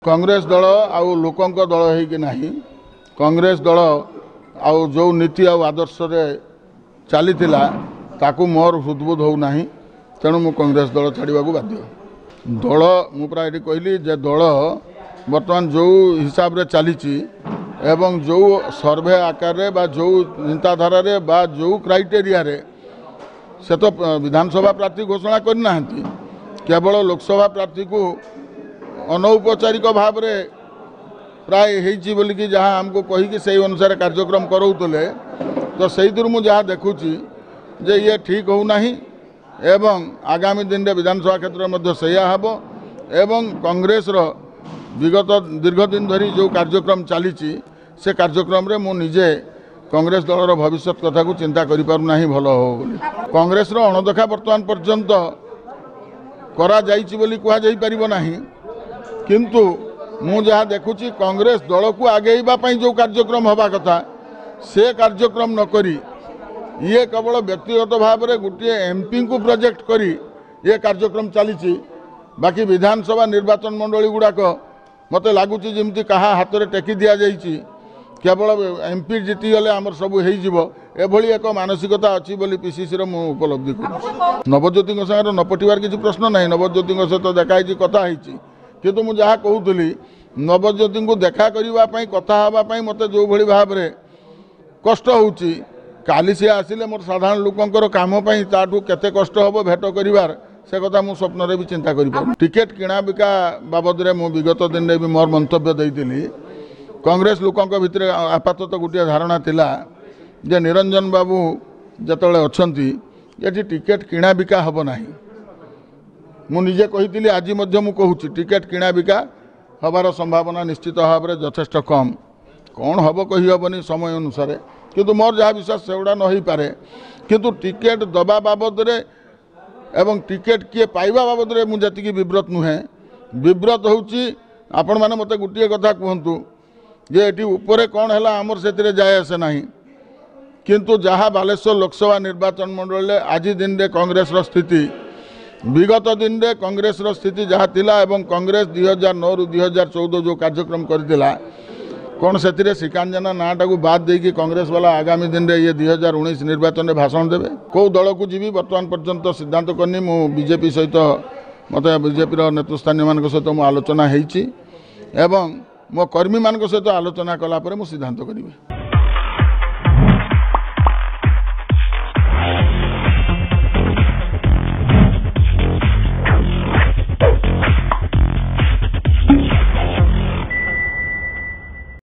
कांग्रेस दल आउ लोकंक दल होइकि नाही कांग्रेस दल आउ जो नीति आउ आदर्श रे चलीथिला ताकू मोर हृदबोध हो नाही तेणु मु कांग्रेस दल छाड़वा बाध्य दल मु प्राय कहली जे दल बर्तमान जो हिसाब रे चली एवं जो सर्वे आकार रे बा जो चिंताधारा रे बा जो क्राइटेरिया रे से तो विधानसभा प्रार्थी घोषणा करना केवल लोकसभा प्रार्थी को अनौपचारिक भाव रे प्राय होइछि बोलिकी जहाँ आमको कहीकि से अनुसार कार्यक्रम कराउतले तो से मुझे जहाँ देखुची जे ये ठीक हो नहीं एवं आगामी दिन में विधानसभा क्षेत्र में सैया हम एवं कांग्रेस रो विगत दीर्घ दिन धरी जो कार्यक्रम चली से कार्यक्रम रे मु निजे कांग्रेस दलर भविष्य कथा को चिंता करि पारु नाही भलो हो बोली कांग्रेस रो अणदेखा वर्तमान पर्यंत करा जाइछि बोली कुहा जाई परिबो नाही किंतु मु जहाँ देखुची कांग्रेस दल को आगेइबा पई जो कार्यक्रम हवा कथा से कार्यक्रम न करी ये केवल व्यक्तिगत भाव में गोटे एमपी को प्रोजेक्ट करी ये कार्यक्रम चली बाकी विधानसभा निर्वाचन मंडली गुड़ाक मत लगुच जमी कहा हाथ में टेकी दि जाइए केवल एमपी जीति गले आमर सब एभली एक मानसिकता अच्छी बोली पीसीसी रो उपलब्धि कर नवज्योति सागर न पटिवार किसी प्रश्न ना नवज्योति सहित देखाई कथा किंतु मुझे जहाँ कहूली नवज्योति को देखा करने कथा हाँपाई मत जो भली भाव में कष्ट होची काली सी आसिले मोर साधारण लोकंकर काम पाई ताठू केते कष्ट हबो भेट करिवार से कथा मु स्वप्न रे भी चिंता करि पार टिकेट किणा बिका बाबद रे मु विगत दिन रे भी मोर मंतव्य देइतिली कांग्रेस लोकंक भितरे आपातत गोटे धारणा थिला जे निरंजन बाबू जतले अछंती एठी टिकेट किणा बिका हबो नाही मु निजे कहितिली आज मध्य मु कहूची टिकेट किणा बिका हबार संभावना निश्चित भाव में यथेष्ट कम कौन हम कही हेनी समय अनुसार किंतु मोर जहाँ विश्वास से गुड़ा न पारे किंतु टिकेट दबा बाबद रे एवं टिकेट किए पाइबा बाबद रे मुझे जी विव्रत नुहे विव्रत होउची आपण माने मते गुटिए कथा कहतु जे एटी उपरे कौन है आमर से जाए आसे ना किंतु जहाँ बालेश्वर लोकसभा निर्वाचन मंडल आज दिन रे कांग्रेस रो स्थिति विगत दिन रे कांग्रेस रो स्थिति जहाँ थिला एवं कांग्रेस 2009 रु 2014 जो कार्यक्रम करथिला कौन से श्रीकांजना नाटा को बाद देकी कांग्रेस वाला आगामी दिन में ये 2019 निर्वाचन में भाषण देवे कौ दल को जीवी बर्तमान पर्यंत सिद्धांत करनी मु बीजेपी सहित मत बीजेपी नेतृस्थानीय मान सहित मो आलोचना होती एवं मो कर्मी मान सहित आलोचना कला मु सिद्धांत करी।